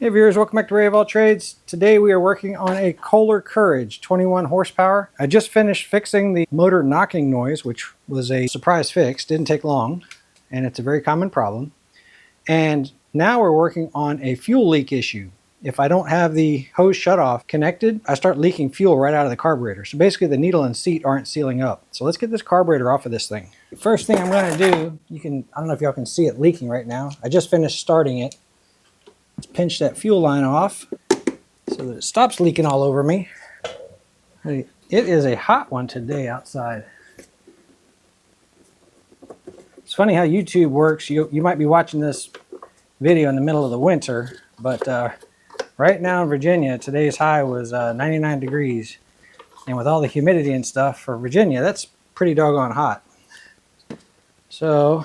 Hey viewers, welcome back to Ray of All Trades. Today we are working on a Kohler Courage 21 horsepower. I just finished fixing the motor knocking noise, which was a surprise fix, didn't take long, and it's a very common problem. And now we're working on a fuel leak issue. If I don't have the hose shutoff connected, I start leaking fuel right out of the carburetor. So basically the needle and seat aren't sealing up. So let's get this carburetor off of this thing. First thing I'm going to do, I don't know if y'all can see it leaking right now. I just finished starting it. Let's pinch that fuel line off so that it stops leaking all over me. It is a hot one today outside. It's funny how YouTube works. You might be watching this video in the middle of the winter, but right now in Virginia, today's high was 99 degrees. And with all the humidity and stuff for Virginia, that's pretty doggone hot. So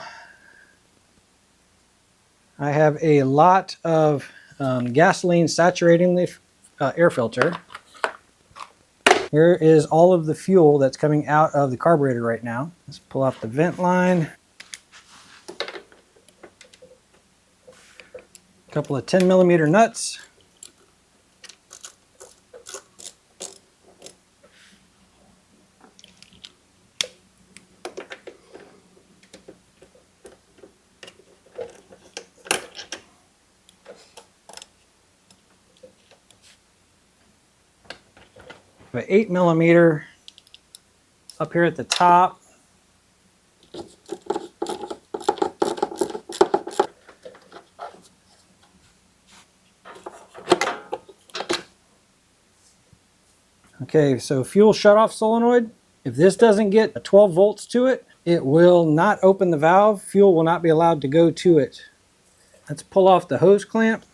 I have a lot of gasoline saturating the air filter. Here is all of the fuel that's coming out of the carburetor right now. Let's pull out the vent line. A couple of 10mm nuts. An 8mm up here at the top. Okay, so fuel shutoff solenoid. If this doesn't get 12 volts to it, it will not open the valve. Fuel will not be allowed to go to it. Let's pull off the hose clamp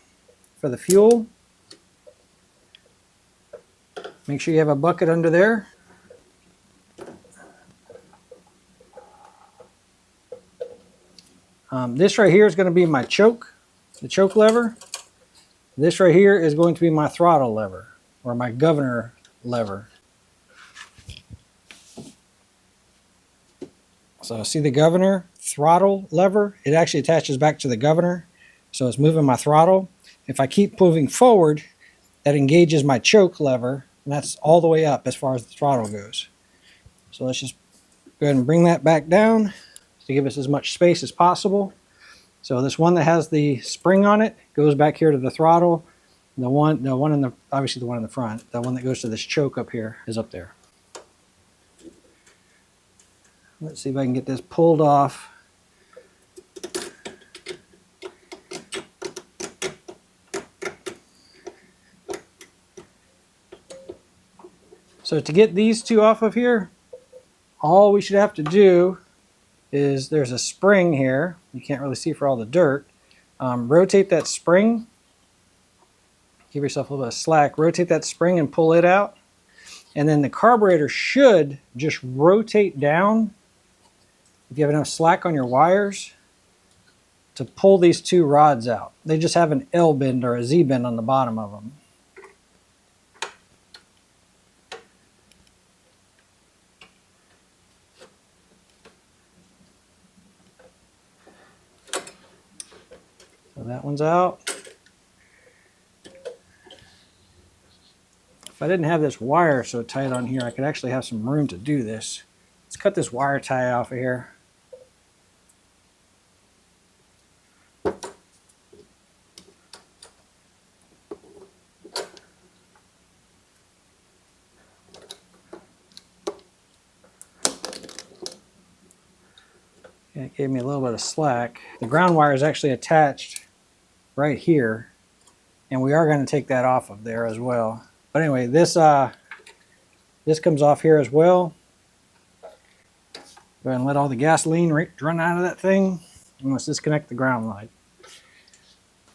for the fuel. Make sure you have a bucket under there. This right here is going to be my choke, the choke lever. This right here is going to be my throttle lever, or my governor lever. So see the governor throttle lever? It actually attaches back to the governor, so it's moving my throttle. If I keep moving forward, that engages my choke lever, and that's all the way up as far as the throttle goes. So let's just go ahead and bring that back down to give us as much space as possible. So this one that has the spring on it goes back here to the throttle. The one in the, obviously the one in the front, the one that goes to this choke up here is up there. Let's see if I can get this pulled off. So to get these two off of here, all we should have to do is, there's a spring here. You can't really see for all the dirt. Rotate that spring. Give yourself a little bit of slack. Rotate that spring and pull it out. And then the carburetor should just rotate down, if you have enough slack on your wires, to pull these two rods out. They just have an L bend or a Z bend on the bottom of them. So that one's out. If I didn't have this wire so tight on here, I could actually have some room to do this. Let's cut this wire tie off of here. It gave me a little bit of slack. The ground wire is actually attached right here, and we are going to take that off of there as well. But anyway, this comes off here as well. Go ahead and let all the gasoline run out of that thing. And let's disconnect the ground line.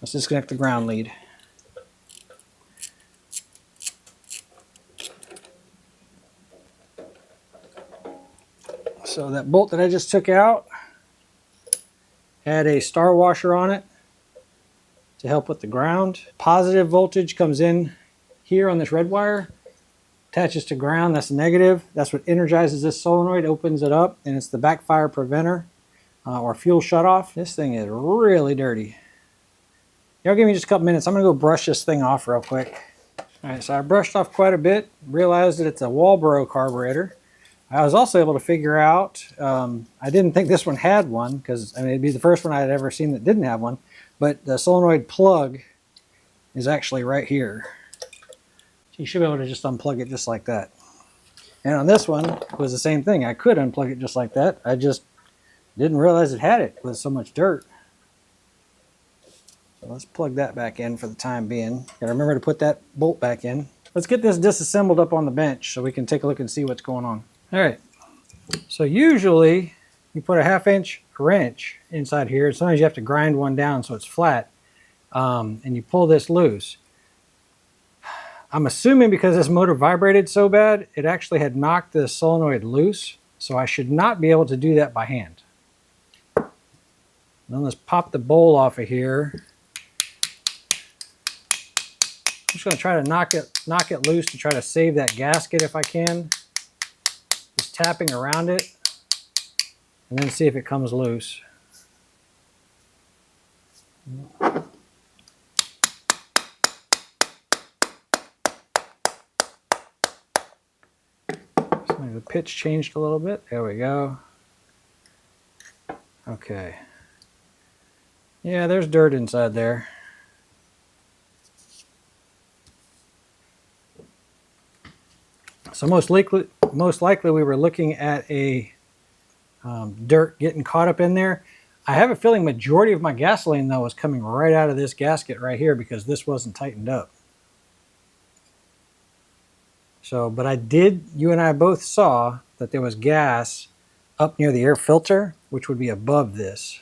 Let's disconnect the ground lead. So that bolt that I just took out had a star washer on it to help with the ground. Positive voltage comes in here on this red wire, attaches to ground. That's negative. That's what energizes this solenoid, opens it up, and it's the backfire preventer or fuel shutoff. This thing is really dirty. Y'all give me just a couple minutes. I'm gonna go brush this thing off real quick. All right, so I brushed off quite a bit, realized that it's a Walbro carburetor. I was also able to figure out, I didn't think this one had one, because I mean, it'd be the first one I had ever seen that didn't have one, but the solenoid plug is actually right here. So you should be able to just unplug it just like that. And on this one, it was the same thing. I could unplug it just like that. I just didn't realize it had it with so much dirt. So let's plug that back in for the time being. Gotta remember to put that bolt back in. Let's get this disassembled up on the bench so we can take a look and see what's going on. All right, so usually you put a 1/2-inch wrench inside here. Sometimes you have to grind one down so it's flat, and you pull this loose. I'm assuming because this motor vibrated so bad, it actually had knocked the solenoid loose, so I should not be able to do that by hand. Then let's pop the bowl off of here. I'm just going to try to knock it loose to try to save that gasket if I can. Just tapping around it, and then see if it comes loose. So maybe the pitch changed a little bit. There we go. Okay. Yeah, there's dirt inside there. So most likely we were looking at a dirt getting caught up in there. I have a feeling majority of my gasoline though was coming right out of this gasket right here because this wasn't tightened up. So, but you and I both saw that there was gas up near the air filter, which would be above this.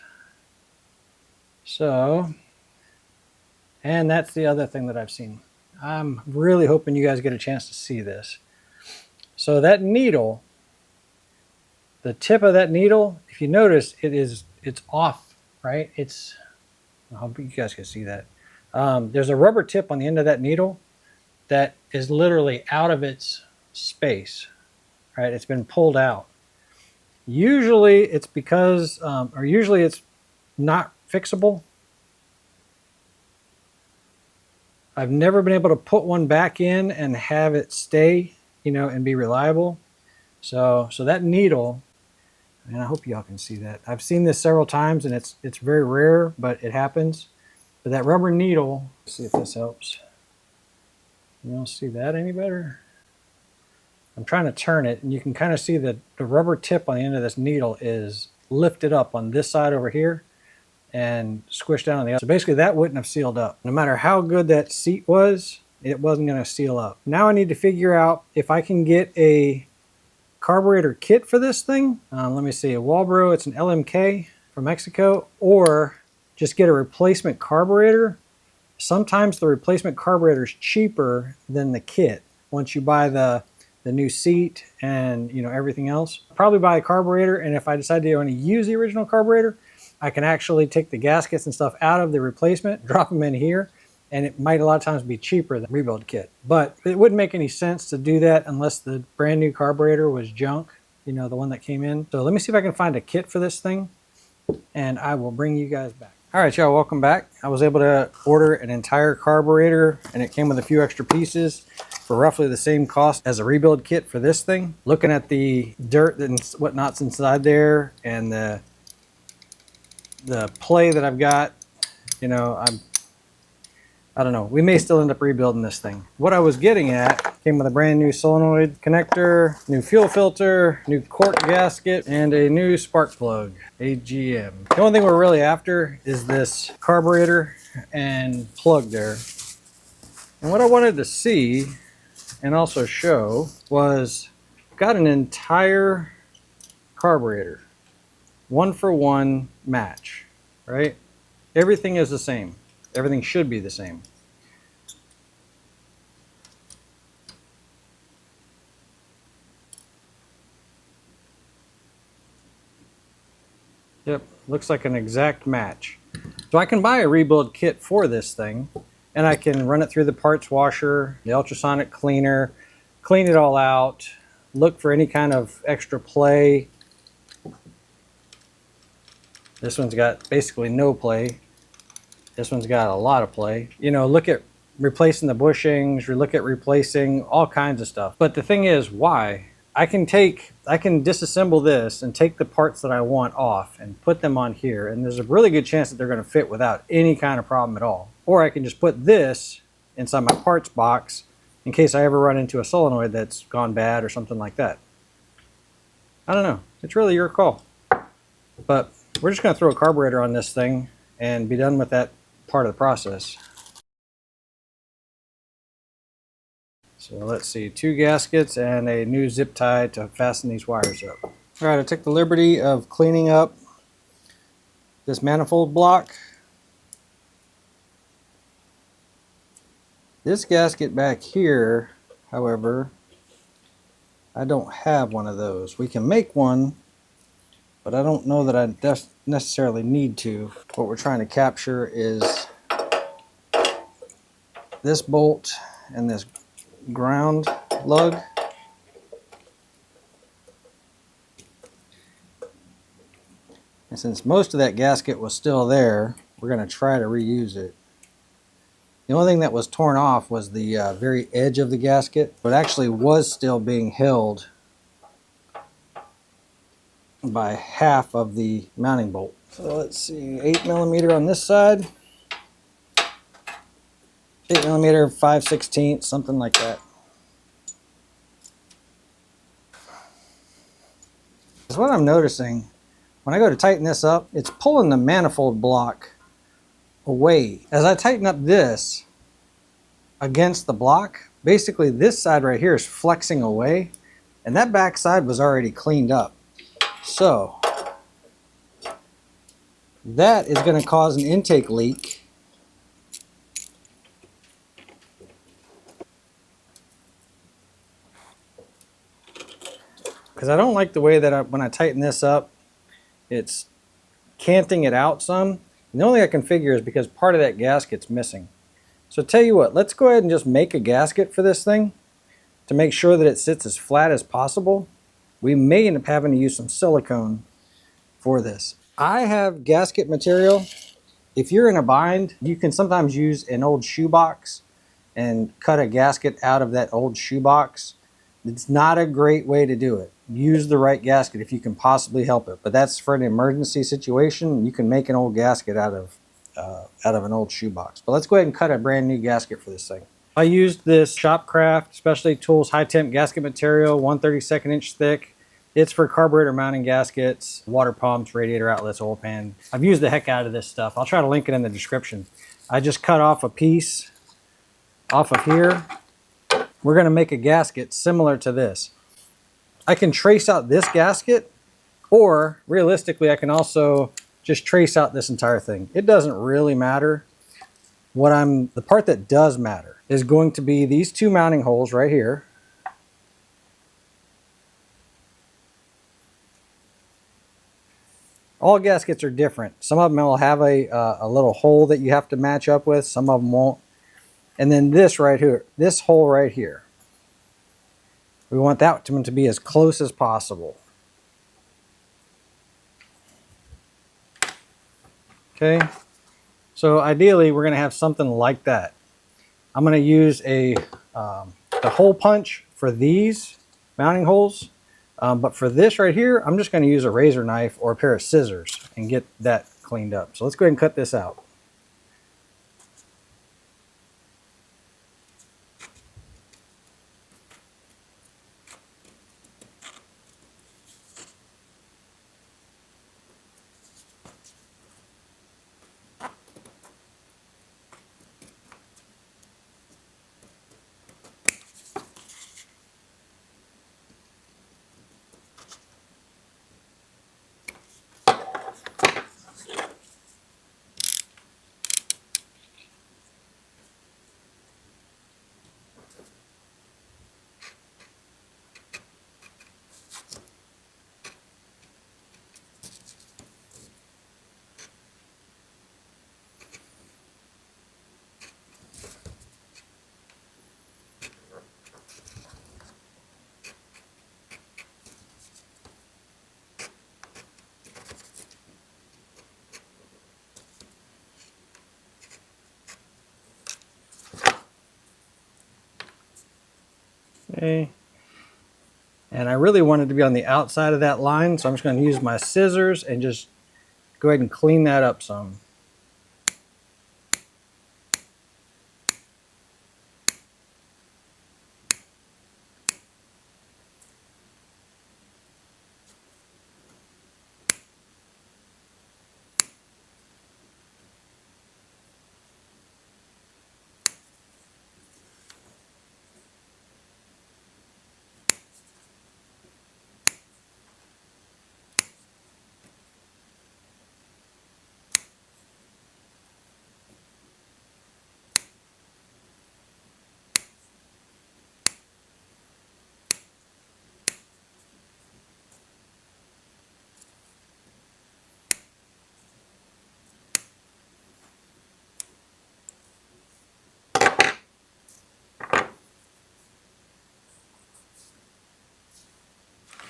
So, and that's the other thing that I've seen. I'm really hoping you guys get a chance to see this. So that needle, the tip of that needle, if you notice, it's off, right? I hope you guys can see that. There's a rubber tip on the end of that needle that is literally out of its space, right? It's been pulled out. Usually it's because, or usually it's not fixable. I've never been able to put one back in and have it stay, you know, and be reliable. So that needle, and I hope y'all can see that. I've seen this several times and it's very rare, but it happens. But that rubber needle, let's see if this helps. You don't see that any better? I'm trying to turn it and you can kind of see that the rubber tip on the end of this needle is lifted up on this side over here and squished down on the other. So basically that wouldn't have sealed up. No matter how good that seat was, it wasn't going to seal up. Now I need to figure out if I can get a carburetor kit for this thing. Let me see, a Walbro, it's an LMK from Mexico, or just get a replacement carburetor. Sometimes the replacement carburetor is cheaper than the kit once you buy the new seat and everything else. Probably buy a carburetor, and if I decide to only use the original carburetor, I can actually take the gaskets and stuff out of the replacement, drop them in here, and it might a lot of times be cheaper than the rebuild kit. But it wouldn't make any sense to do that unless the brand new carburetor was junk, the one that came in. So let me see if I can find a kit for this thing, and I will bring you guys back. All right, y'all, welcome back. I was able to order an entire carburetor, and it came with a few extra pieces for roughly the same cost as a rebuild kit for this thing. Looking at the dirt and whatnot's inside there, and the play that I've got, I don't know. We may still end up rebuilding this thing. What I was getting at came with a brand new solenoid connector, new fuel filter, new cork gasket, and a new spark plug, AGM. The only thing we're really after is this carburetor and plug there. And what I wanted to see and also show was got an entire carburetor, 1-for-1 match, right? Everything is the same. Everything should be the same. Yep, looks like an exact match. So I can buy a rebuild kit for this thing, and I can run it through the parts washer, the ultrasonic cleaner, clean it all out, look for any kind of extra play. This one's got basically no play. This one's got a lot of play. You know, look at replacing the bushings, look at replacing all kinds of stuff. But the thing is, why? I can disassemble this and take the parts that I want off and put them on here, and there's a really good chance that they're going to fit without any kind of problem at all. Or I can just put this inside my parts box in case I ever run into a solenoid that's gone bad or something like that. I don't know. It's really your call. But we're just going to throw a carburetor on this thing and be done with that part of the process. So let's see, 2 gaskets and a new zip tie to fasten these wires up. All right, I took the liberty of cleaning up this manifold block. This gasket back here, however, I don't have one of those. We can make one, but I don't know that I necessarily need to. What we're trying to capture is this bolt and this ground lug. And since most of that gasket was still there, we're going to try to reuse it. The only thing that was torn off was the very edge of the gasket, but actually was still being held by half of the mounting bolt. So let's see, 8mm on this side, 8mm, 5/16, something like that. So what I'm noticing, when I go to tighten this up, it's pulling the manifold block away. As I tighten up this against the block, basically this side right here is flexing away, and that back side was already cleaned up. So that is going to cause an intake leak. Because I don't like the way that when I tighten this up, it's canting it out some. And the only thing I can figure is because part of that gasket's missing. So tell you what, let's go ahead and just make a gasket for this thing to make sure that it sits as flat as possible. We may end up having to use some silicone for this. I have gasket material. If you're in a bind, you can sometimes use an old shoebox and cut a gasket out of that old shoebox. It's not a great way to do it. Use the right gasket if you can possibly help it. But that's for an emergency situation. You can make an old gasket out of an old shoebox. But let's go ahead and cut a brand new gasket for this thing. I used this Shopcraft Specialty Tools high temp gasket material, 1/32 inch thick. It's for carburetor mounting gaskets, water pumps, radiator outlets, oil pan. I've used the heck out of this stuff. I'll try to link it in the description. I just cut off a piece off of here. We're going to make a gasket similar to this. I can trace out this gasket, or realistically I can also just trace out this entire thing. It doesn't really matter. The part that does matter is going to be these 2 mounting holes right here. All gaskets are different. Some of them will have a little hole that you have to match up with. Some of them won't. And then this right here, this hole right here. We want that to be as close as possible. Okay. So ideally, we're going to have something like that. I'm going to use the hole punch for these mounting holes. But for this right here, I'm just going to use a razor knife or a pair of scissors and get that cleaned up. So let's go ahead and cut this out. Okay. And I really wanted to be on the outside of that line, so I'm just going to use my scissors and just go ahead and clean that up some.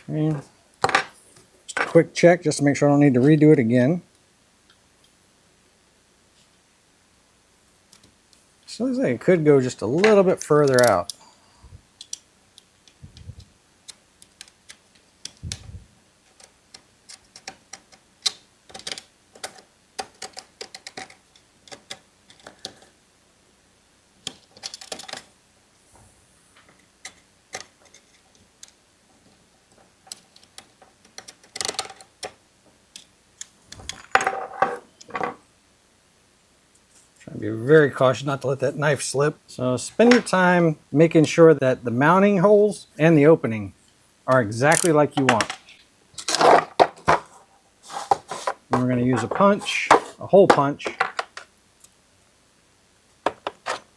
Okay. Just a quick check just to make sure I don't need to redo it again. So it looks like it could go just a little bit further out. Trying to be very cautious not to let that knife slip. So spend your time making sure that the mounting holes and the opening are exactly like you want. And we're going to use a punch, a hole punch,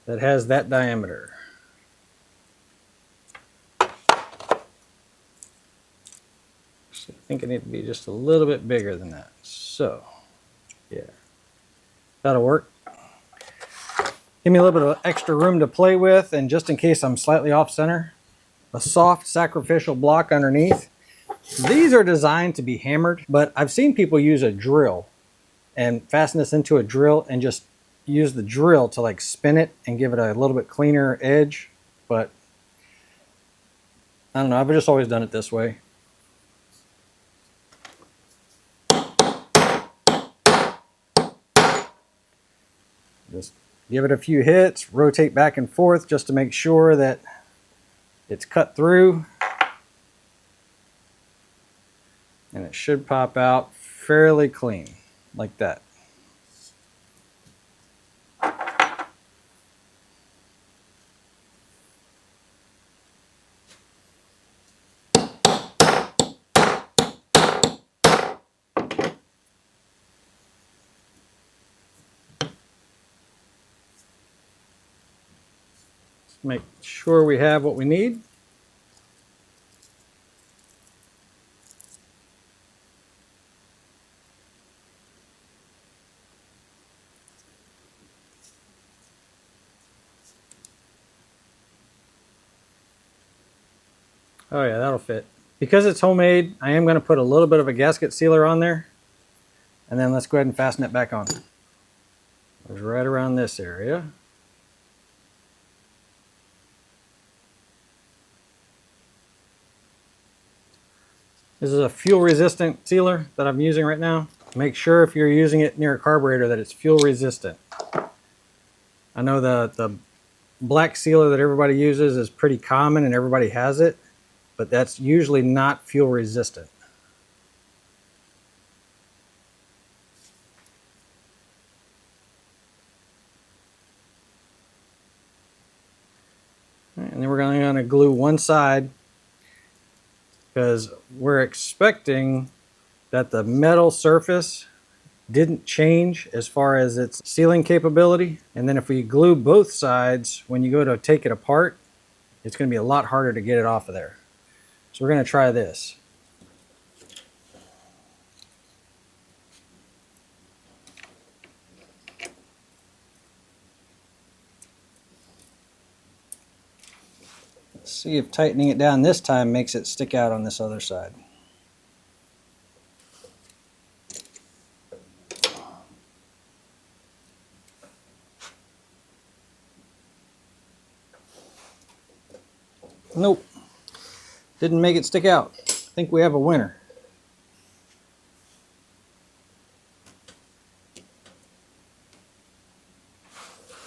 that has that diameter. I think it needs to be just a little bit bigger than that. So, yeah, that'll work. Give me a little bit of extra room to play with, and just in case I'm slightly off center, a soft sacrificial block underneath. These are designed to be hammered, but I've seen people use a drill and fasten this into a drill and just use the drill to like spin it and give it a little bit cleaner edge. But I don't know, I've just always done it this way. Just give it a few hits, rotate back and forth just to make sure that it's cut through. And it should pop out fairly clean, like that. Make sure we have what we need. Oh yeah, that'll fit. Because it's homemade, I am going to put a little bit of a gasket sealer on there. And then let's go ahead and fasten it back on. It's right around this area. This is a fuel resistant sealer that I'm using right now. Make sure if you're using it near a carburetor that it's fuel resistant. I know the black sealer that everybody uses is pretty common and everybody has it, but that's usually not fuel resistant. And then we're going to glue one side because we're expecting that the metal surface didn't change as far as its sealing capability. And then if we glue both sides, when you go to take it apart, it's going to be a lot harder to get it off of there. So we're going to try this. Let's see if tightening it down this time makes it stick out on this other side. Nope, didn't make it stick out. I think we have a winner.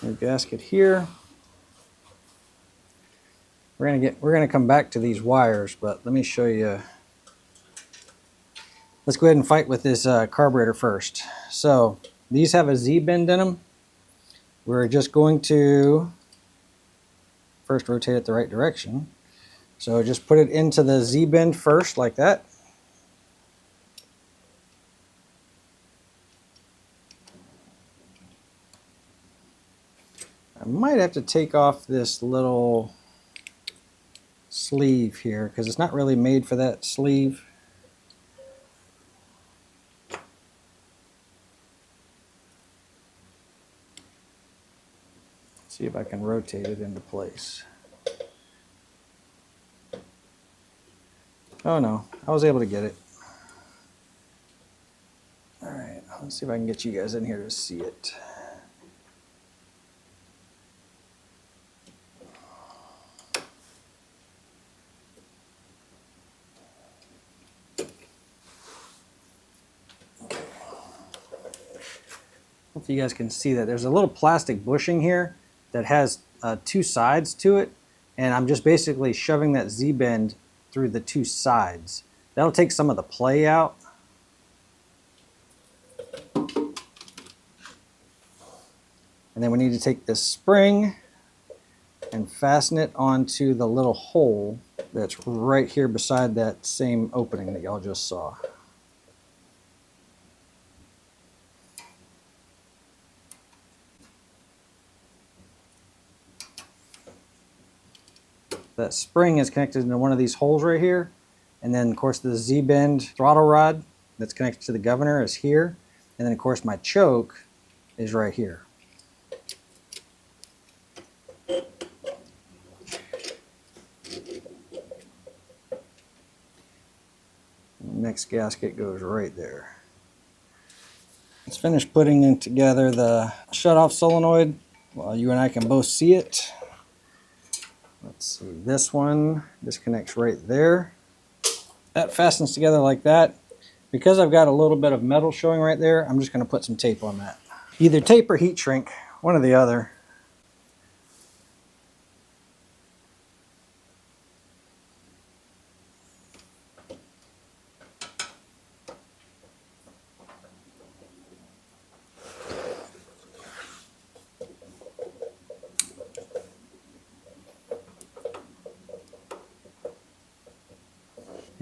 New gasket here. We're gonna come back to these wires, but let me show you. Let's go ahead and fight with this carburetor first. So these have a Z-bend in them. We're just going to first rotate it the right direction. So just put it into the Z-bend first, like that. I might have to take off this little sleeve here because it's not really made for that sleeve. See if I can rotate it into place. Oh no, I was able to get it. All right, let's see if I can get you guys in here to see it. If you guys can see that there's a little plastic bushing here that has two sides to it, and I'm just basically shoving that Z-bend through the two sides. That'll take some of the play out. And then we need to take this spring and fasten it onto the little hole that's right here beside that same opening that y'all just saw. That spring is connected into one of these holes right here, and then of course the Z-bend throttle rod that's connected to the governor is here, and then of course my choke is right here. The next gasket goes right there. Let's finish putting in together the shutoff solenoid while you and I can both see it. Let's see, this one disconnects right there. That fastens together like that. Because I've got a little bit of metal showing right there, I'm just going to put some tape on that. Either tape or heat shrink, one or the other.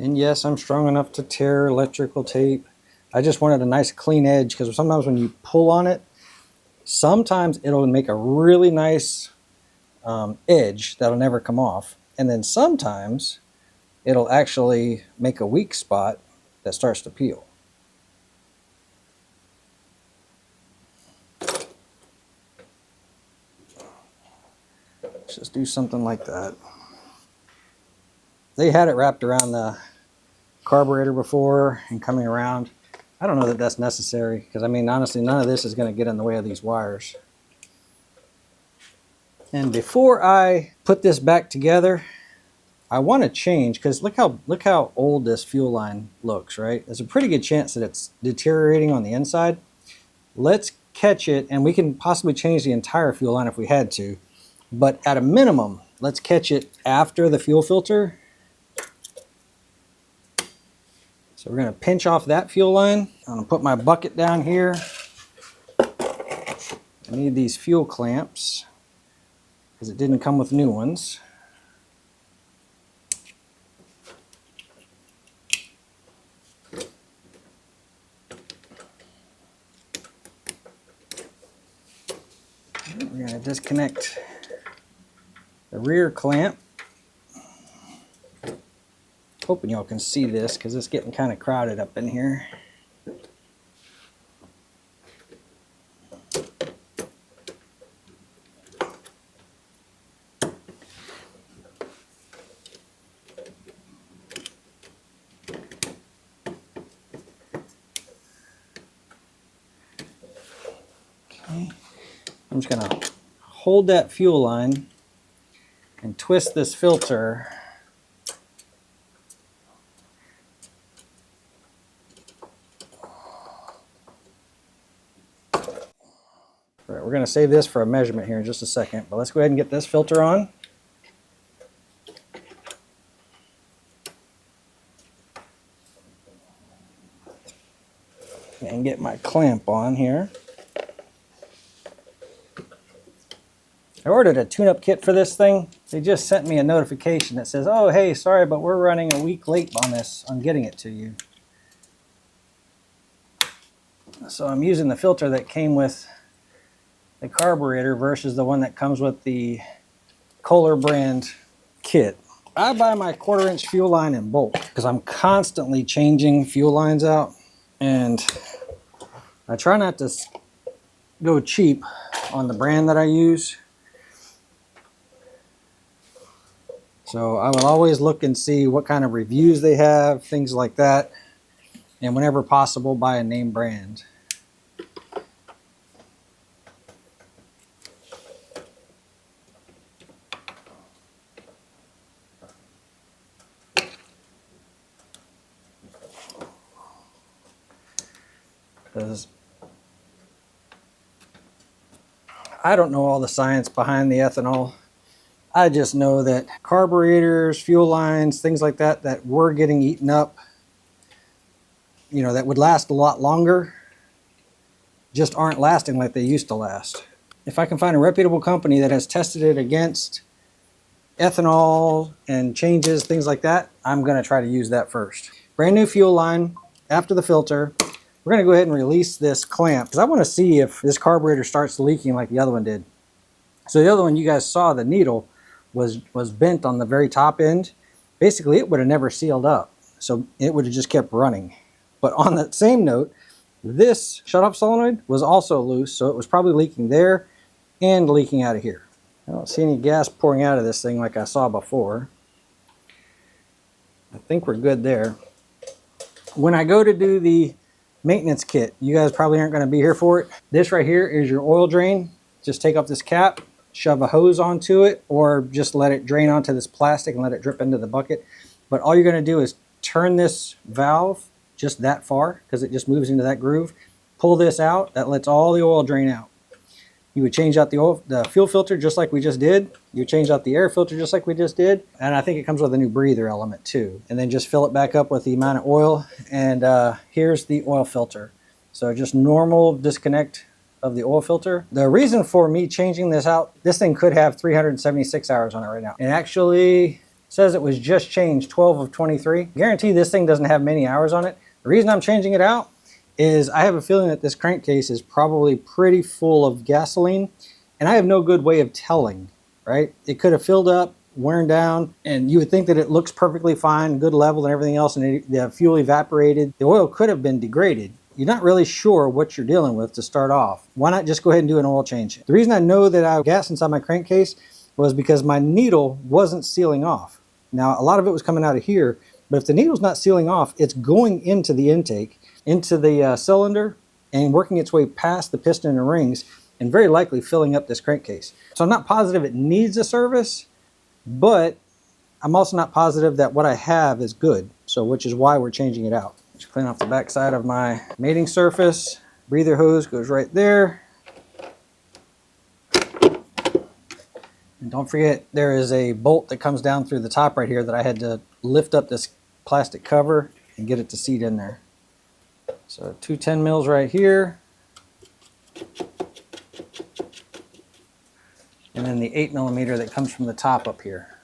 And yes, I'm strong enough to tear electrical tape. I just wanted a nice clean edge because sometimes when you pull on it, sometimes it'll make a really nice edge that'll never come off. And then sometimes it'll actually make a weak spot that starts to peel. Let's just do something like that. They had it wrapped around the carburetor before and coming around. I don't know that that's necessary because I mean honestly none of this is going to get in the way of these wires. And before I put this back together, I want to change because look how old this fuel line looks, right? There's a pretty good chance that it's deteriorating on the inside. Let's catch it, and we can possibly change the entire fuel line if we had to, but at a minimum let's catch it after the fuel filter. So we're going to pinch off that fuel line. I'm going to put my bucket down here. I need these fuel clamps because it didn't come with new ones. We're going to disconnect the rear clamp. Hoping y'all can see this because it's getting kind of crowded up in here. Okay, I'm just going to hold that fuel line and twist this filter. All right, we're going to save this for a measurement here in just a second, but let's go ahead and get this filter on. And get my clamp on here. I ordered a tune-up kit for this thing. They just sent me a notification that says, oh, hey, sorry, but we're running a week late on this, on getting it to you. So I'm using the filter that came with the carburetor versus the one that comes with the Kohler brand kit. I buy my 1/4-inch fuel line in bulk because I'm constantly changing fuel lines out, and I try not to go cheap on the brand that I use. So I will always look and see what kind of reviews they have, things like that, and whenever possible buy a name brand. Because I don't know all the science behind the ethanol. I just know that carburetors, fuel lines, things like that, that were getting eaten up, you know, that would last a lot longer, just aren't lasting like they used to last. If I can find a reputable company that has tested it against ethanol and changes, things like that, I'm going to try to use that first. Brand new fuel line after the filter. We're going to go ahead and release this clamp because I want to see if this carburetor starts leaking like the other one did. So the other one, you guys saw the needle was bent on the very top end. Basically, it would have never sealed up. So it would have just kept running. But on that same note, this shutoff solenoid was also loose, so it was probably leaking there and leaking out of here. I don't see any gas pouring out of this thing like I saw before. I think we're good there. When I go to do the maintenance kit, you guys probably aren't going to be here for it. This right here is your oil drain. Just take off this cap, shove a hose onto it, or just let it drain onto this plastic and let it drip into the bucket. But all you're going to do is turn this valve just that far because it just moves into that groove. Pull this out. That lets all the oil drain out. You would change out the fuel filter just like we just did. You would change out the air filter just like we just did. And I think it comes with a new breather element too. And then just fill it back up with the amount of oil. And here's the oil filter. So just normal disconnect of the oil filter. The reason for me changing this out, this thing could have 376 hours on it right now. It actually says it was just changed 12 of 23. Guarantee this thing doesn't have many hours on it. The reason I'm changing it out is I have a feeling that this crankcase is probably pretty full of gasoline, and I have no good way of telling, right? It could have filled up, worn down, and you would think that it looks perfectly fine, good level and everything else, and the fuel evaporated. The oil could have been degraded. You're not really sure what you're dealing with to start off. Why not just go ahead and do an oil change? The reason I know that I have gas inside my crankcase was because my needle wasn't sealing off. Now, a lot of it was coming out of here, but if the needle's not sealing off, it's going into the intake, into the cylinder, and working its way past the piston and rings, and very likely filling up this crankcase. So I'm not positive it needs a service, but I'm also not positive that what I have is good, so which is why we're changing it out. Just clean off the back side of my mating surface. Breather hose goes right there. And don't forget, there is a bolt that comes down through the top right here that I had to lift up this plastic cover and get it to seat in there. So 2 10 mils right here. And then the 8mm that comes from the top up here.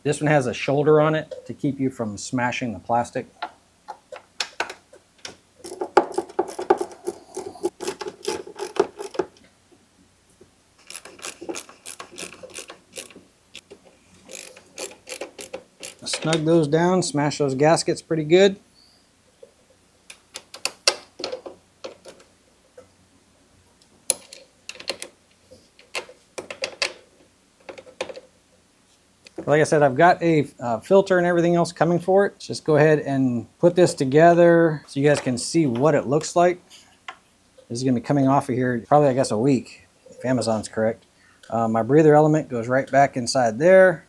This one has a shoulder on it to keep you from smashing the plastic. Snug those down, smash those gaskets pretty good. Like I said, I've got a filter and everything else coming for it. Just go ahead and put this together so you guys can see what it looks like. This is going to be coming off of here probably, I guess, a week, if Amazon's correct. My breather element goes right back inside there.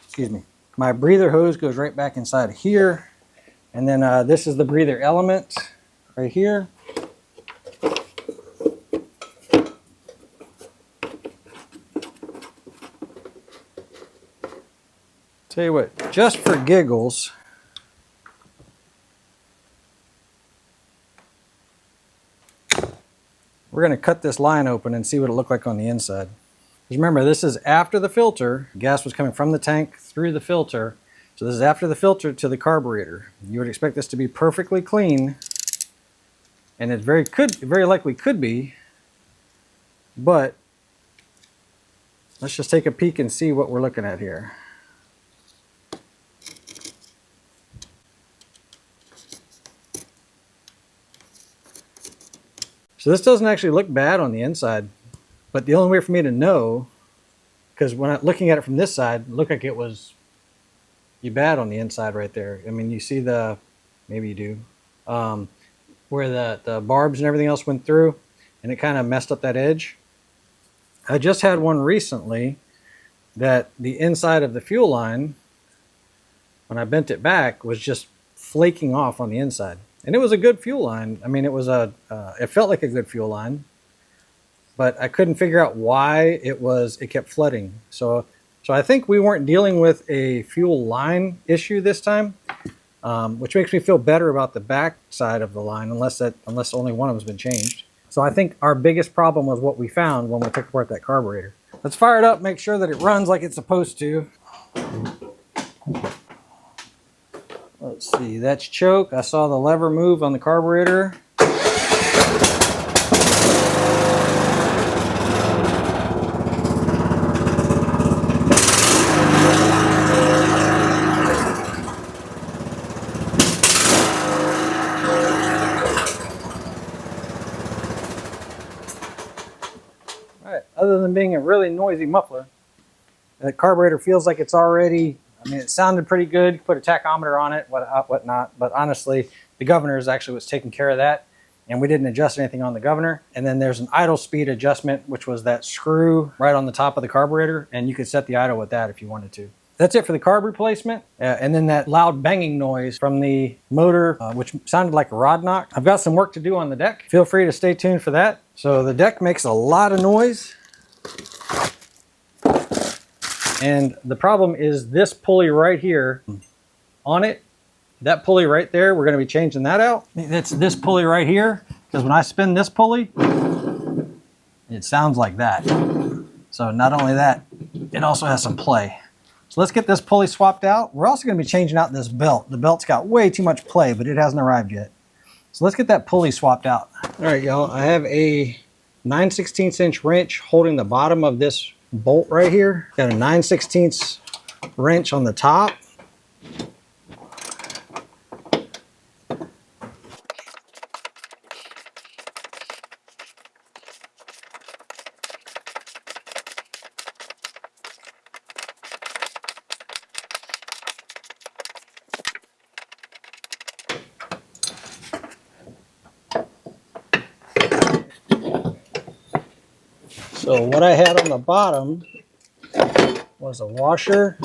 Excuse me. My breather hose goes right back inside here. And then this is the breather element right here. Tell you what, just for giggles, we're going to cut this line open and see what it looked like on the inside. Because remember, this is after the filter. Gas was coming from the tank through the filter. So this is after the filter to the carburetor. You would expect this to be perfectly clean. And it very likely could be. But let's just take a peek and see what we're looking at here. So this doesn't actually look bad on the inside, but the only way for me to know, because when I'm looking at it from this side, it looked like it was bad on the inside right there. I mean, you see the, maybe you do, where the barbs and everything else went through, and it kind of messed up that edge. I just had one recently that the inside of the fuel line, when I bent it back, was just flaking off on the inside. And it was a good fuel line. I mean, it was it felt like a good fuel line, but I couldn't figure out why it kept flooding. So I think we weren't dealing with a fuel line issue this time, which makes me feel better about the back side of the line, unless only one of them's been changed. So I think our biggest problem was what we found when we took apart that carburetor. Let's fire it up, make sure that it runs like it's supposed to. Let's see, that's choke. I saw the lever move on the carburetor. All right, other than being a really noisy muffler, the carburetor feels like it's already, I mean, it sounded pretty good. You put a tachometer on it, whatnot. But honestly, the governor is actually what's taking care of that. And we didn't adjust anything on the governor. And then there's an idle speed adjustment, which was that screw right on the top of the carburetor. And you could set the idle with that if you wanted to. That's it for the carb replacement. And then that loud banging noise from the motor, which sounded like a rod knock. I've got some work to do on the deck. Feel free to stay tuned for that. So the deck makes a lot of noise. And the problem is this pulley right here on it, that pulley right there, we're going to be changing that out. That's this pulley right here, because when I spin this pulley, it sounds like that. So not only that, it also has some play. So let's get this pulley swapped out. We're also going to be changing out this belt. The belt's got way too much play, but it hasn't arrived yet. So let's get that pulley swapped out. All right, y'all, I have a 9/16 inch wrench holding the bottom of this bolt right here. Got a 9/16 wrench on the top. So what I had on the bottom was a washer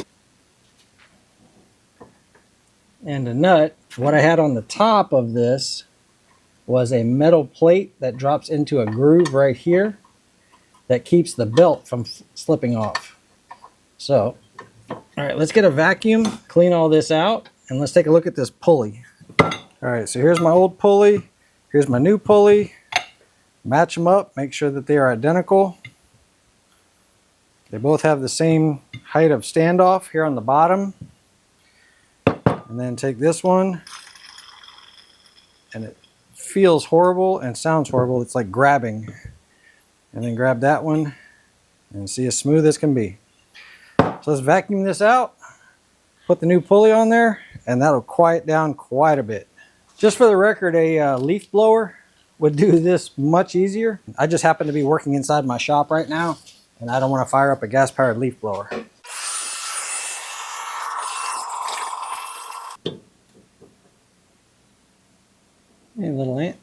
and a nut. What I had on the top of this was a metal plate that drops into a groove right here that keeps the belt from slipping off. So, all right, let's get a vacuum, clean all this out, and let's take a look at this pulley. All right, so here's my old pulley. Here's my new pulley. Match them up, make sure that they are identical. They both have the same height of standoff here on the bottom. And then take this one, and it feels horrible and sounds horrible. It's like grabbing. And then grab that one and see as smooth as can be. So let's vacuum this out, put the new pulley on there, and that'll quiet down quite a bit. Just for the record, a leaf blower would do this much easier. I just happen to be working inside my shop right now, and I don't want to fire up a gas-powered leaf blower. Hey, little ant.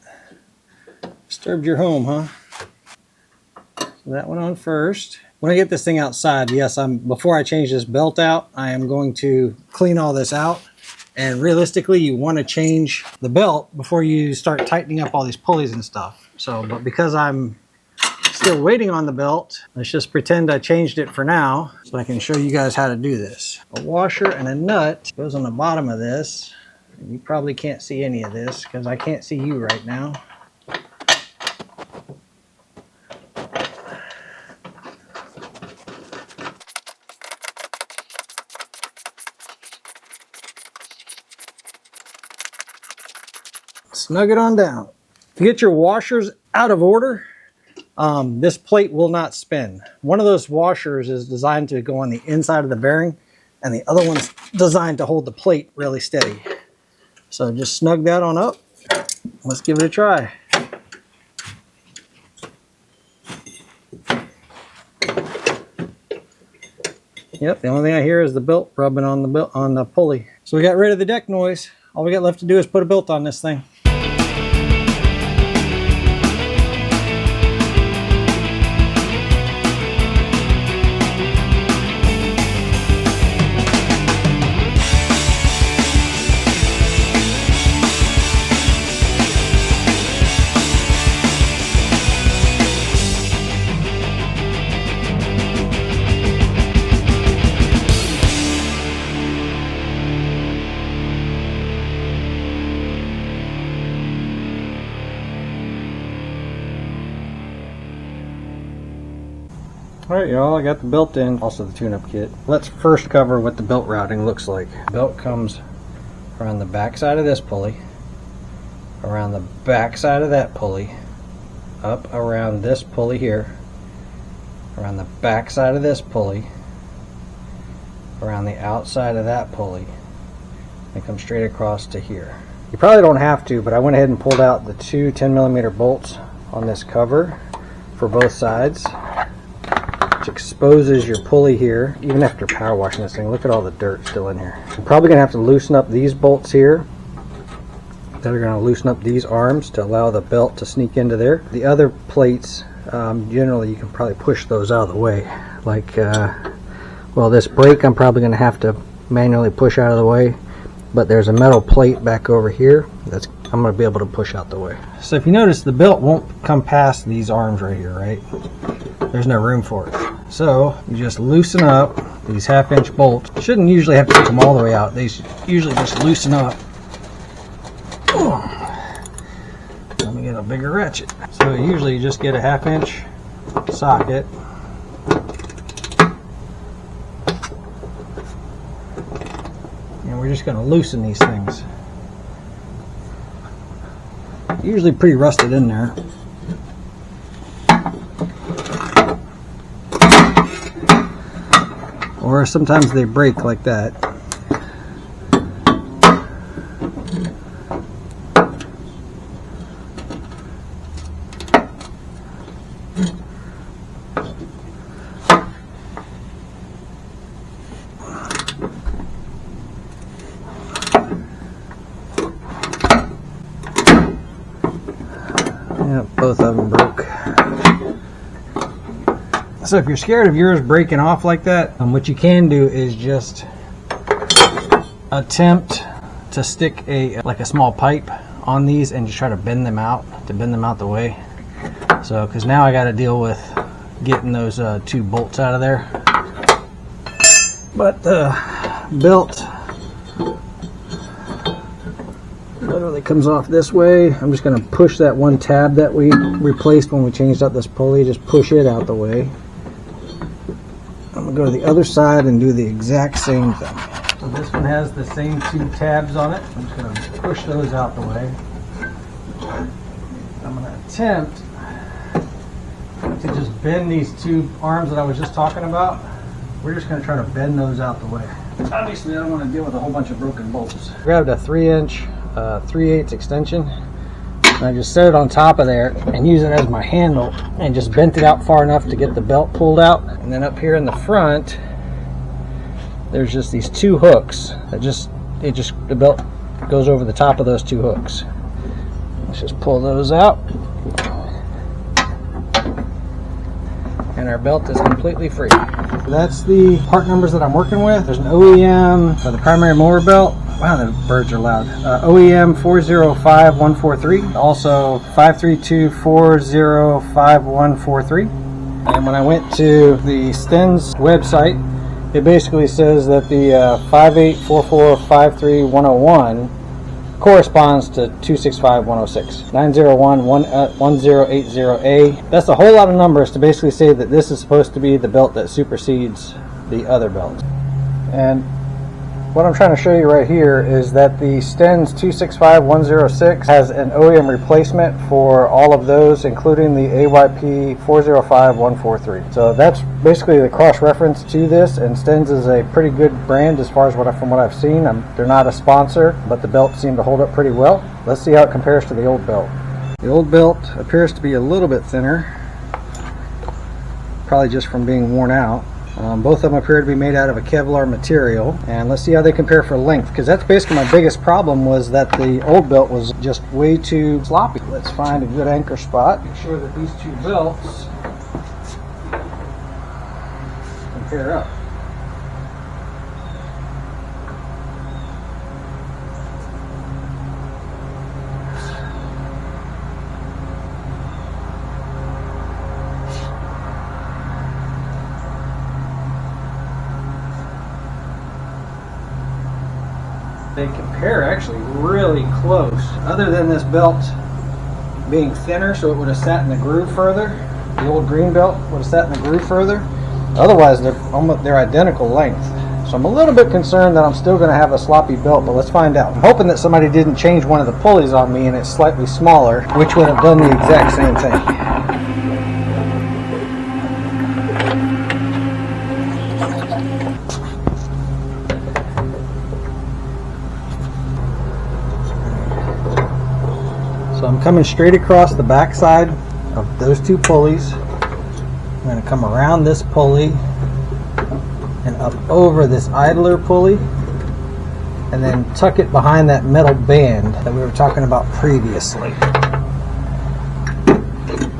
Disturbed your home, huh? So So that went on first. When I get this thing outside, yes, before I change this belt out, I am going to clean all this out. And realistically, you want to change the belt before you start tightening up all these pulleys and stuff. So, but because I'm still waiting on the belt, let's just pretend I changed it for now so I can show you guys how to do this. A washer and a nut goes on the bottom of this. And you probably can't see any of this because I can't see you right now. Snug it on down. If you get your washers out of order, this plate will not spin. One of those washers is designed to go on the inside of the bearing, and the other one's designed to hold the plate really steady. So just snug that on up. Let's give it a try. Yep, the only thing I hear is the belt rubbing on the pulley. So we got rid of the deck noise. All we got left to do is put a belt on this thing. Alright y'all, I got the belt in, also the tune-up kit. Let's first cover what the belt routing looks like. The belt comes around the back side of this pulley, around the back side of that pulley, up around this pulley here, around the back side of this pulley, around the outside of that pulley, and come straight across to here. You probably don't have to, but I went ahead and pulled out the two 10mm bolts on this cover for both sides, which exposes your pulley here. Even after power washing this thing, look at all the dirt still in here. I'm probably gonna have to loosen up these bolts here that are gonna loosen up these arms to allow the belt to sneak into there. The other plates, generally you can probably push those out of the way. Like, well, this brake I'm probably gonna have to manually push out of the way, but there's a metal plate back over here that's I'm gonna be able to push out the way. So if you notice, the belt won't come past these arms right here, right? There's no room for it. So you just loosen up these 1/2" bolts. You shouldn't usually have to take them all the way out. They usually just loosen up. Let me get a bigger ratchet. So usually you just get a 1/2" socket. And we're just going to loosen these things. Usually pretty rusted in there. Or sometimes they break like that. Yeah, both of them broke. So if you're scared of yours breaking off like that, what you can do is just attempt to stick like a small pipe on these and just try to bend them out the way. So, because now I got to deal with getting those two bolts out of there. But the belt literally comes off this way. I'm just going to push that one tab that we replaced when we changed out this pulley, just push it out the way. I'm going to go to the other side and do the exact same thing. So this one has the same two tabs on it. I'm just going to push those out the way. I'm going to attempt to just bend these two arms that I was just talking about. We're just going to try to bend those out the way. Obviously I don't want to deal with a whole bunch of broken bolts. Grabbed a 3" 3/8 extension, and I just set it on top of there and use it as my handle and just bent it out far enough to get the belt pulled out. And then up here in the front there's just these two hooks that the belt goes over the top of those two hooks. Let's just pull those out. and our belt is completely free. That's the part numbers that I'm working with. There's an OEM for the primary mower belt. Wow, the birds are loud. OEM 405143, also 532405143. And when I went to the Sten's website, it basically says that the 584453101 corresponds to 265106, 9011080A. That's a whole lot of numbers to basically say that this is supposed to be the belt that supersedes the other belts. And what I'm trying to show you right here is that the Sten's 265106 has an OEM replacement for all of those, including the AYP 405143. So that's basically the cross-reference to this, and Sten's is a pretty good brand as far as from what I've seen. They're not a sponsor, but the belts seem to hold up pretty well. Let's see how it compares to the old belt. The old belt appears to be a little bit thinner, probably just from being worn out. Both of them appear to be made out of a Kevlar material, and let's see how they compare for length, because that's basically my biggest problem, was that the old belt was just way too sloppy. Let's find a good anchor spot. Make sure that these two belts compare up. They compare actually really close. Other than this belt being thinner, so it would have sat in the groove further. The old green belt would have sat in the groove further. Otherwise, they're identical length. So I'm a little bit concerned that I'm still going to have a sloppy belt, but let's find out. I'm hoping that somebody didn't change one of the pulleys on me and it's slightly smaller, which would have done the exact same thing. So I'm coming straight across the back side of those two pulleys. I'm going to come around this pulley and up over this idler pulley, and then tuck it behind that metal band that we were talking about previously.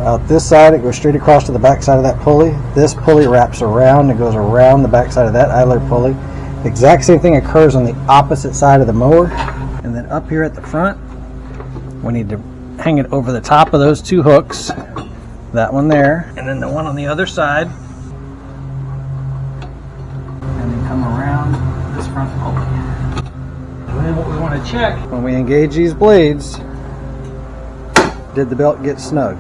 Out this side, it goes straight across to the back side of that pulley. This pulley wraps around, it goes around the back side of that idler pulley. The exact same thing occurs on the opposite side of the mower. And then up here at the front, we need to hang it over the top of those two hooks, that one there, and then the one on the other side, and then come around this front pulley. And then what we want to check when we engage these blades, did the belt get snug?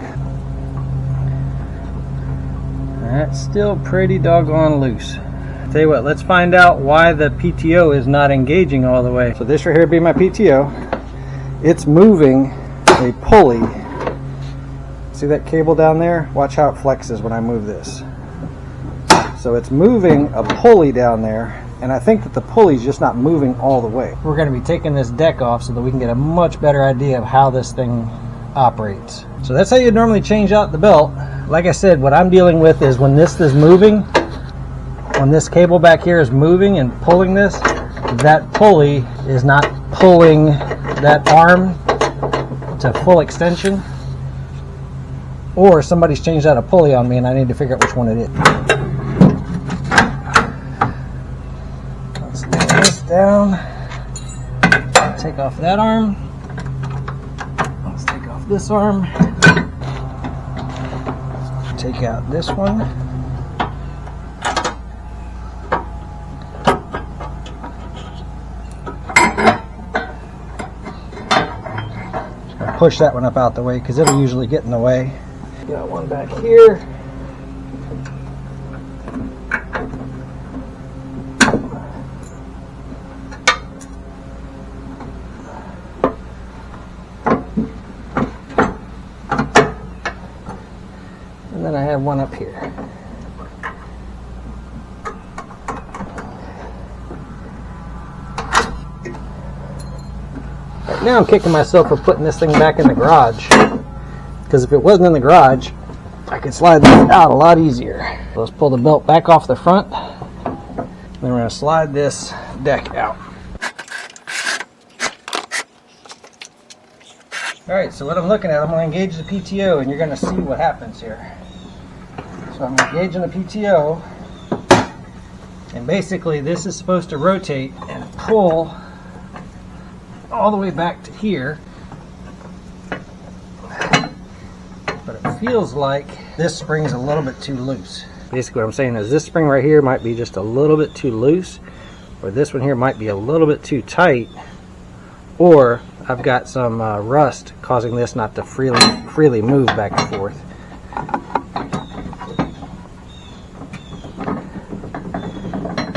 That's still pretty doggone loose. Tell you what, let's find out why the PTO is not engaging all the way. So this right here would be my PTO. It's moving a pulley. See that cable down there? Watch how it flexes when I move this. So it's moving a pulley down there, and I think that the pulley's just not moving all the way. We're going to be taking this deck off so that we can get a much better idea of how this thing operates. So that's how you normally change out the belt. Like I said, what I'm dealing with is when this is moving, when this cable back here is moving and pulling this, that pulley is not pulling that arm to full extension, or somebody's changed out a pulley on me and I need to figure out which one it is. Let's lay this down, take off that arm, let's take off this arm, take out this one, push that one up out the way because it'll usually get in the way. Got one back here. And then I have one up here. Now I'm kicking myself for putting this thing back in the garage, because if it wasn't in the garage, I could slide this out a lot easier. So let's pull the belt back off the front, then we're going to slide this deck out. Alright, so what I'm looking at, I'm going to engage the PTO and you're going to see what happens here. So So I'm engaging the PTO, and basically this is supposed to rotate and pull all the way back to here, but it feels like this spring's a little bit too loose. Basically what I'm saying is this spring right here might be just a little bit too loose, or this one here might be a little bit too tight, or I've got some rust causing this not to freely move back and forth.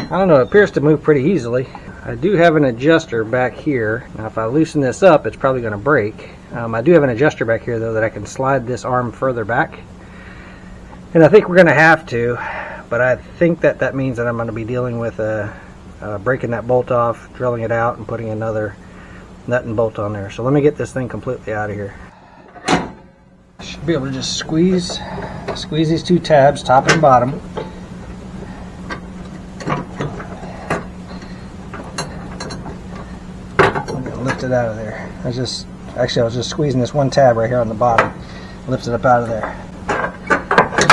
I don't know, it appears to move pretty easily. I do have an adjuster back here. Now if I loosen this up, it's probably going to break. I do have an adjuster back here though that I can slide this arm further back. And I think we're going to have to, but I think that means that I'm going to be dealing with breaking that bolt off, drilling it out, and putting another nut and bolt on there. So let me get this thing completely out of here. I should be able to just squeeze these two tabs, top and bottom. Lift it out of there. I was just squeezing this one tab right here on the bottom. Lifts it up out of there.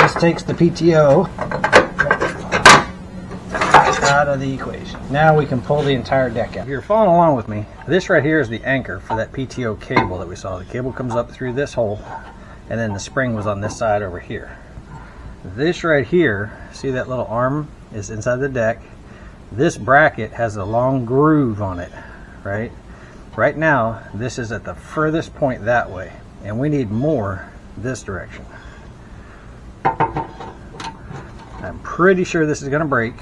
This takes the PTO out of the equation. Now we can pull the entire deck out. If you're following along with me, this right here is the anchor for that PTO cable that we saw. The cable comes up through this hole, and then the spring was on this side over here. This right here, see that little arm is inside the deck. This bracket has a long groove on it, right? Right now, this is at the furthest point that way, and we need more this direction. I'm pretty sure this is going to break.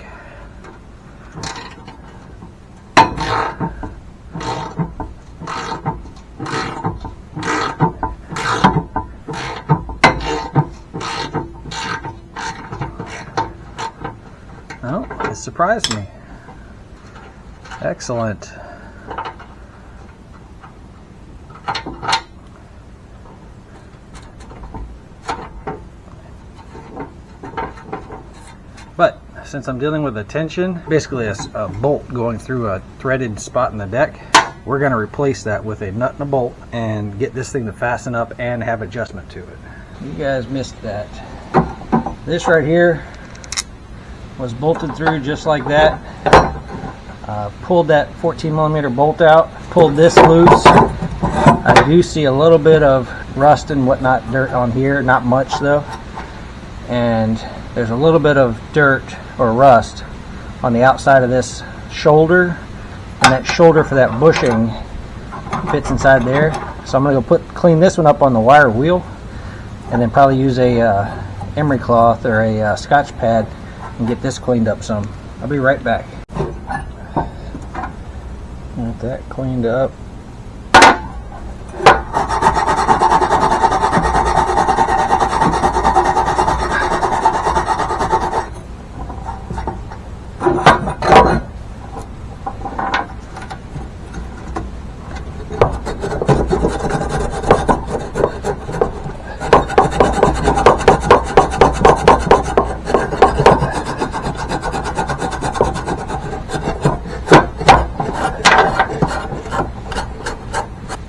Oh, it surprised me. Excellent. But since I'm dealing with a tension, basically a bolt going through a threaded spot in the deck, we're going to replace that with a nut and a bolt and get this thing to fasten up and have adjustment to it. You guys missed that. This right here was bolted through just like that. Pulled that 14mm bolt out, pulled this loose. I do see a little bit of rust and whatnot, dirt on here, not much though. And there's a little bit of dirt or rust on the outside of this shoulder, and that shoulder for that bushing fits inside there. So I'm going to go clean this one up on the wire wheel, and then probably use a emery cloth or a Scotch pad and get this cleaned up some. I'll be right back. Get that cleaned up.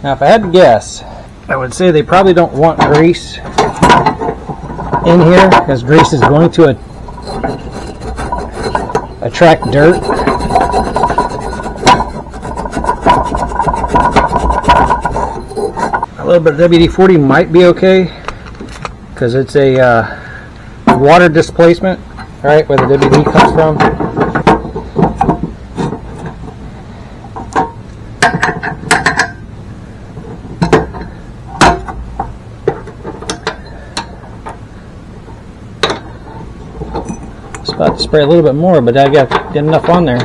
Now if I had to guess, I would say they probably don't want grease in here, because grease is going to attract dirt. A little bit of WD-40 might be okay, because it's a water displacement, right, where the WD comes from. About to spray a little bit more, but I got enough on there.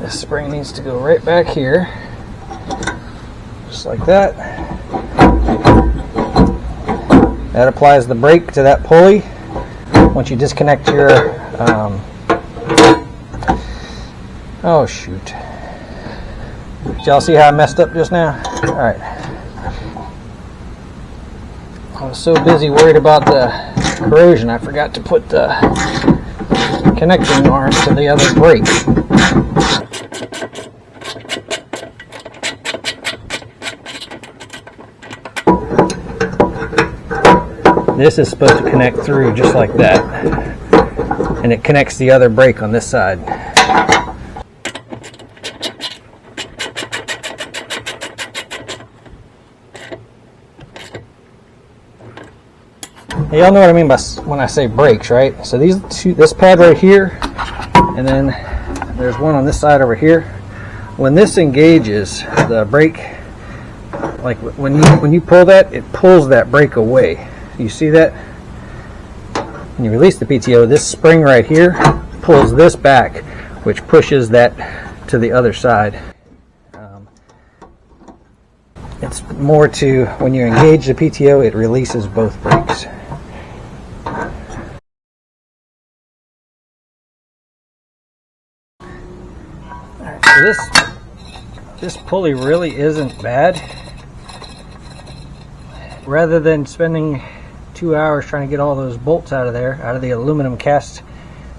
This spring needs to go right back here. Just like that. That applies the brake to that pulley. Once you disconnect your oh shoot, Did y'all see how I messed up just now? All right. I was so busy worried about the corrosion, I forgot to put the connecting arms to the other brake. This is supposed to connect through just like that, and it connects the other brake on this side. Y'all know what I mean by when I say brakes, right? So these two, this pad right here, and then there's one on this side over here. When this engages the brake, like when you pull that, it pulls that brake away. You see that? When you release the PTO, this spring right here pulls this back, which pushes that to the other side. It's more to when you engage the PTO, it releases both brakes. So this pulley really isn't bad. Rather than spending 2 hours trying to get all those bolts out of there, out of the aluminum cast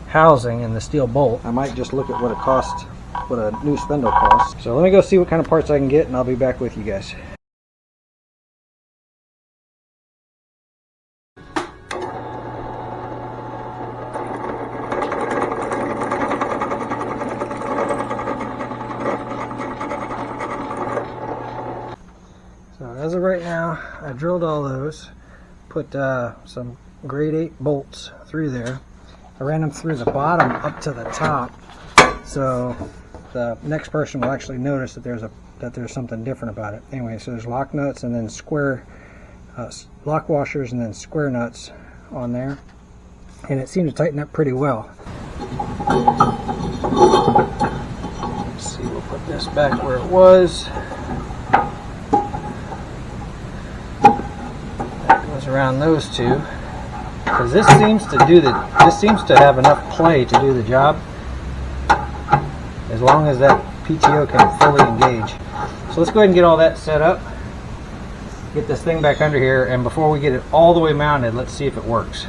housing and the steel bolt, I might just look at what it costs, what a new spindle costs. So let me go see what kind of parts I can get, and I'll be back with you guys. So as of right now, I drilled all those, put some grade 8 bolts through there. I ran them through the bottom up to the top, so the next person will actually notice that there's something different about it. Anyway, so there's lock nuts and then square lock washers and then square nuts on there, and it seemed to tighten up pretty well. Let's see, we'll put this back where it was. Around those two, because this seems to have enough play to do the job, as long as that PTO can fully engage. So let's go ahead and get all that set up, get this thing back under here, and before we get it all the way mounted, let's see if it works.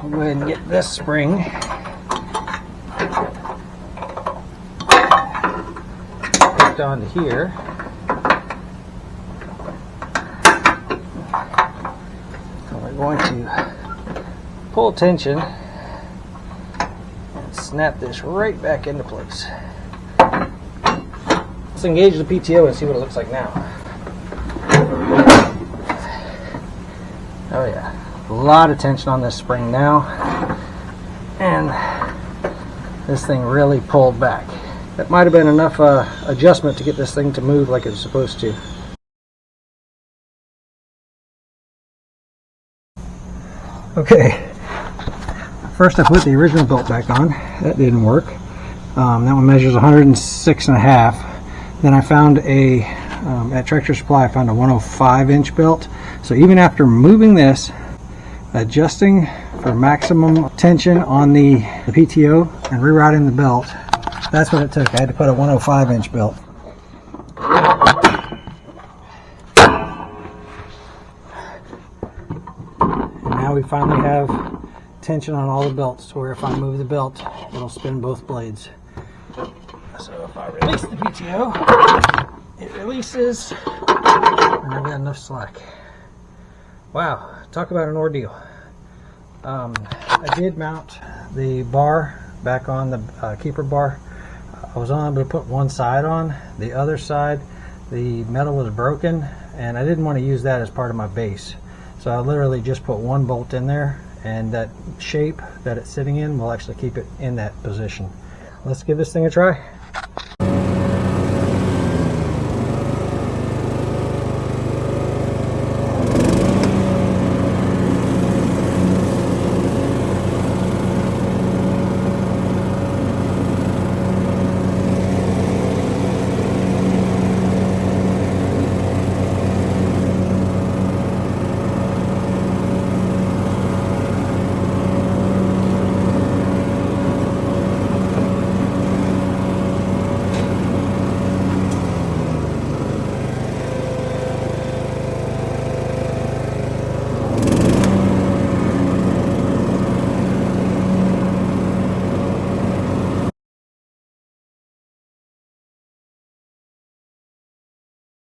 Go ahead and get this spring hooked onto here. And we're going to pull tension and snap this right back into place. Let's engage the PTO and see what it looks like now. Oh yeah. A lot of tension on this spring now, and this thing really pulled back. That might have been enough adjustment to get this thing to move like it's supposed to. Okay, first I put the original bolt back on. That didn't work. That one measures 106.5. Then I found at Tractor Supply I found a 105-inch belt. So even after moving this, adjusting for maximum tension on the PTO and rerouting the belt, that's what it took. I had to put a 105-inch belt. And now we finally have tension on all the belts to where if I move the belt, it'll spin both blades. So if I release the PTO, it releases, and I've got enough slack. Wow, talk about an ordeal. I did mount the bar back on the keeper bar. I was only able to put one side on. The other side, the metal was broken, and I didn't want to use that as part of my base. So I literally just put one bolt in there, and that shape that it's sitting in will actually keep it in that position. Let's give this thing a try.